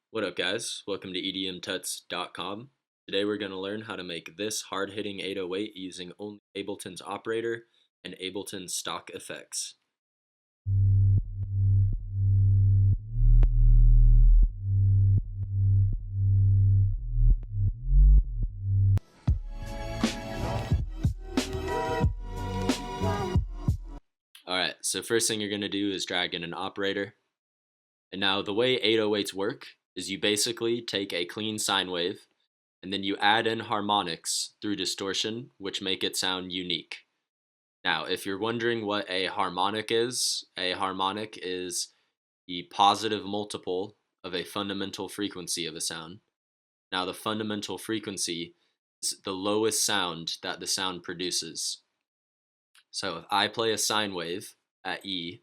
What up, guys? Welcome to EDMtuts.com. Today we're going to learn how to make this hard-hitting 808 using only Ableton's operator and Ableton stock effects. Alright, so first thing you're going to do is drag in an operator. And now the way 808s work is you basically take a clean sine wave and then you add in harmonics through distortion, which make it sound unique. Now, if you're wondering what a harmonic is the positive multiple of a fundamental frequency of a sound. Now, the fundamental frequency is the lowest sound that the sound produces. So if I play a sine wave at E,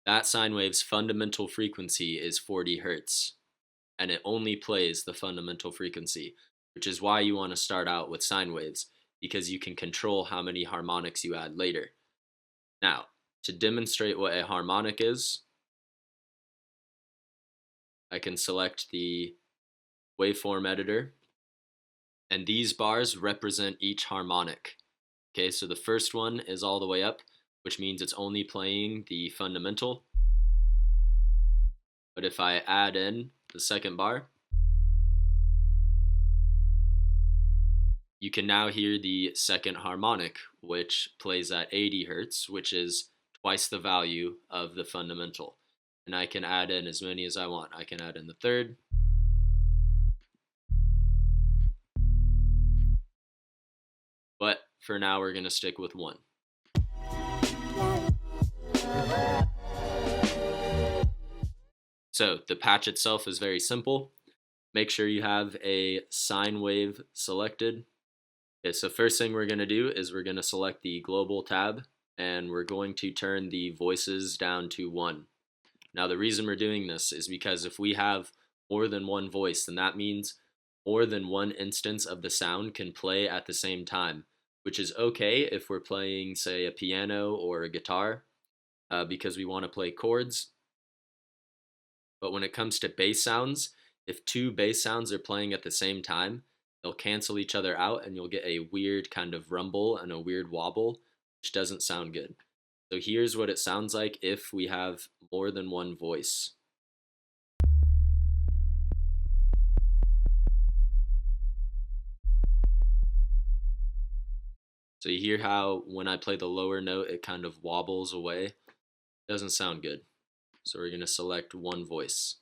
that sine wave's fundamental frequency is 40 hertz, and it only plays the fundamental frequency, which is why you want to start out with sine waves, because you can control how many harmonics you add later. Now, to demonstrate what a harmonic is, I can select the waveform editor, and these bars represent each harmonic. Okay, so the first one is all the way up, which means it's only playing the fundamental. But if I add in the second bar, you can now hear the second harmonic, which plays at 80 hertz, which is twice the value of the fundamental. And I can add in as many as I want. I can add in the third, but for now we're going to stick with one. So the patch itself is very simple. Make sure you have a sine wave selected. Okay, so first thing we're going to do is we're going to select the global tab, and we're going to turn the voices down to 1. Now the reason we're doing this is because if we have more than one voice, then that means more than one instance of the sound can play at the same time, which is okay if we're playing, say, a piano or a guitar, because we want to play chords. But when it comes to bass sounds, if two bass sounds are playing at the same time, they'll cancel each other out and you'll get a weird kind of rumble and a weird wobble, which doesn't sound good. So here's what it sounds like if we have more than one voice. So you hear how when I play the lower note, it kind of wobbles away. Doesn't sound good. So we're going to select one voice.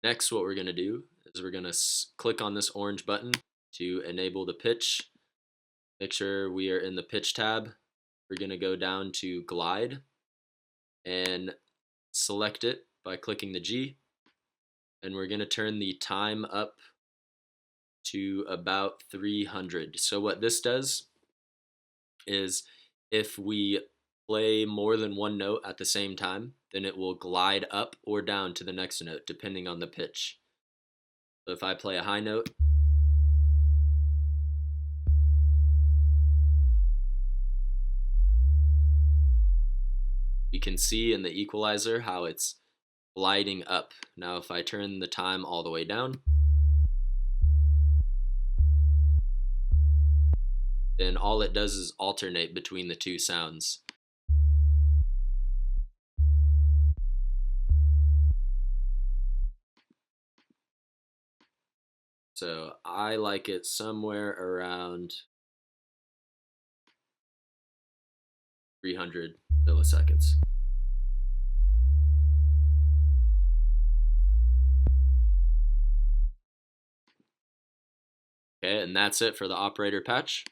Next, what we're going to do is we're going to click on this orange button to enable the pitch. Make sure we are in the pitch tab. We're going to go down to glide and select it by clicking the G. And we're going to turn the time up to about 300. So what this does is if we play more than one note at the same time, then it will glide up or down to the next note depending on the pitch. So if I play a high note, you can see in the equalizer how it's gliding up. Now if I turn the time all the way down, then all it does is alternate between the two sounds. So I like it somewhere around 300 milliseconds. Okay, and that's it for the operator patch.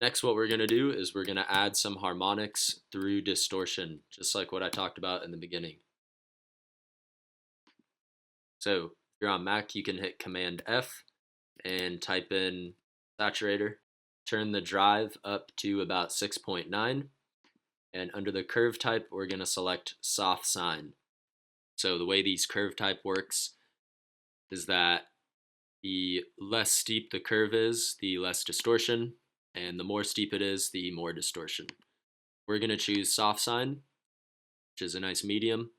Next, what we're going to do is we're going to add some harmonics through distortion, just like what I talked about in the beginning. So if you're on Mac, you can hit Command F and type in saturator. Turn the drive up to about 6.9. And under the curve type, we're going to select soft sine. So the way these curve type works is that The less steep the curve is, the less distortion, and the more steep it is, the more distortion. We're going to choose soft sine, which is a nice medium.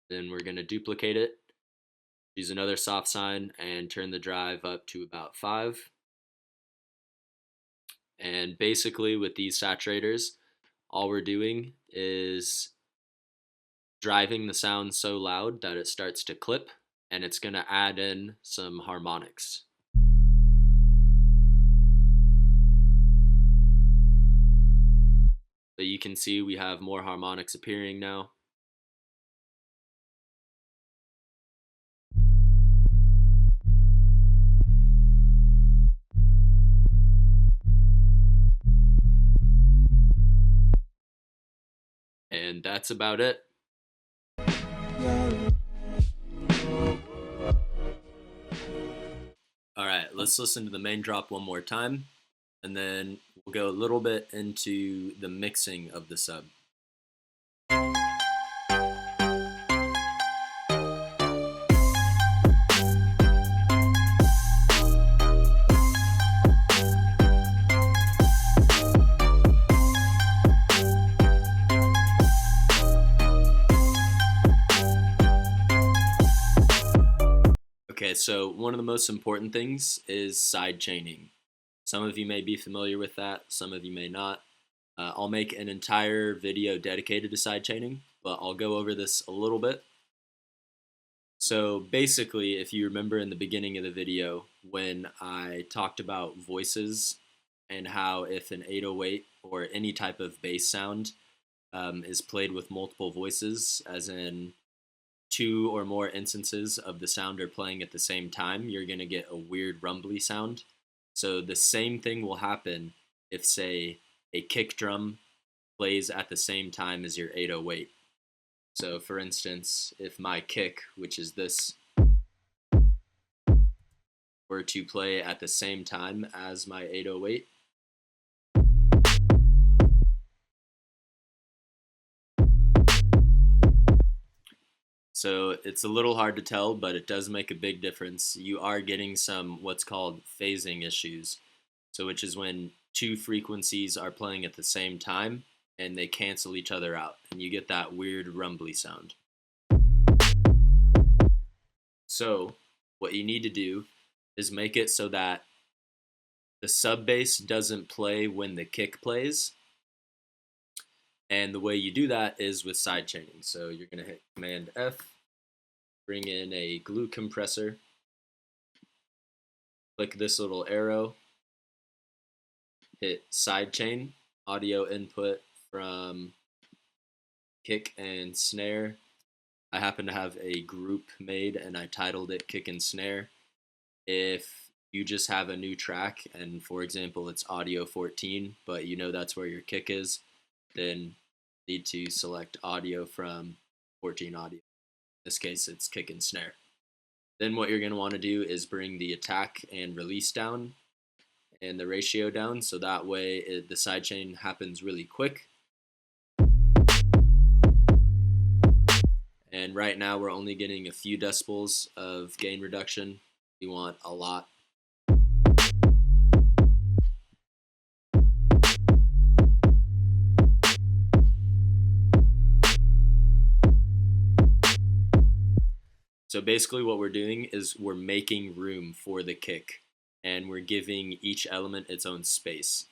Then we're going to duplicate it, use another soft sine, and turn the drive up to about 5. And basically with these saturators, all we're doing is driving the sound so loud that it starts to clip, and it's going to add in some harmonics. So you can see we have more harmonics appearing now. And that's about it. Alright, let's listen to the main drop one more time, and then we'll go a little bit into the mixing of the sub. Okay, so one of the most important things is sidechaining. Some of you may be familiar with that, some of you may not. I'll make an entire video dedicated to sidechaining, but I'll go over this a little bit. So basically, if you remember in the beginning of the video when I talked about voices and how if an 808 or any type of bass sound is played with multiple voices, as in 2 or more instances of the sound are playing at the same time, you're going to get a weird rumbly sound. So the same thing will happen if, say, a kick drum plays at the same time as your 808. So for instance, if my kick, which is this, were to play at the same time as my 808, so it's a little hard to tell, but it does make a big difference. You are getting some what's called phasing issues, so which is when 2 frequencies are playing at the same time and they cancel each other out, and you get that weird rumbly sound. So what you need to do is make it so that the sub bass doesn't play when the kick plays. And the way you do that is with sidechaining. So you're going to hit Command F, bring in a glue compressor, click this little arrow, hit sidechain, audio input from kick and snare. I happen to have a group made and I titled it kick and snare. If you just have a new track and, for example, it's audio 14, but you know that's where your kick is, then you need to select audio from 14 audio. In this case, it's kick and snare. Then what you're going to want to do is bring the attack and release down and the ratio down, so that way the sidechain happens really quick. And right now we're only getting a few decibels of gain reduction. We want a lot. So basically what we're doing is we're making room for the kick, and we're giving each element its own space.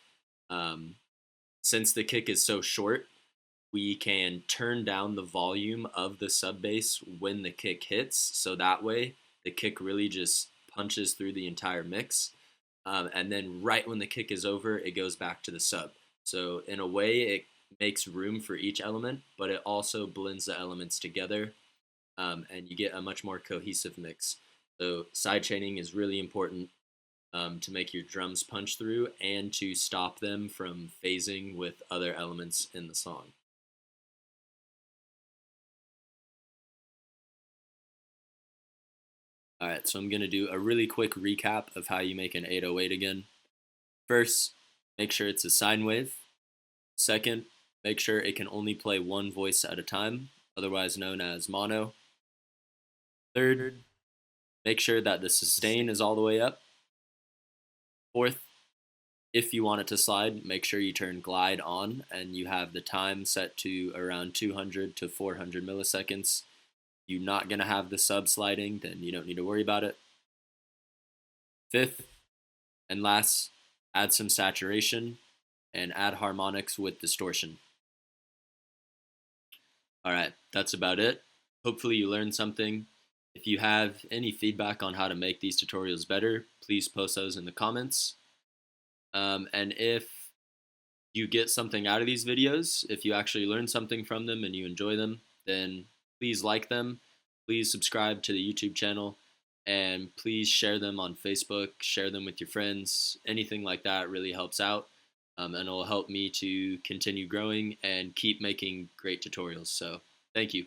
Since the kick is so short, we can turn down the volume of the sub bass when the kick hits, so that way the kick really just punches through the entire mix, and then right when the kick is over, it goes back to the sub. So in a way, it makes room for each element, but it also blends the elements together, and you get a much more cohesive mix. So sidechaining is really important to make your drums punch through and to stop them from phasing with other elements in the song. Alright, so I'm going to do a really quick recap of how you make an 808 again. First, make sure it's a sine wave. Second, make sure it can only play one voice at a time, otherwise known as mono. Third, Make sure that the sustain is all the way up. Fourth, if you want it to slide, make sure you turn glide on and you have the time set to around 200 to 400 milliseconds. You're not going to have the sub sliding, then you don't need to worry about it. Fifth and last, add some saturation and add harmonics with distortion. Alright, that's about it. Hopefully you learned something. If you have any feedback on how to make these tutorials better, please post those in the comments. And if you get something out of these videos, if you actually learn something from them and you enjoy them, then please like them, please subscribe to the YouTube channel, and please share them on Facebook, share them with your friends. Anything like that really helps out, and it will help me to continue growing and keep making great tutorials. So thank you.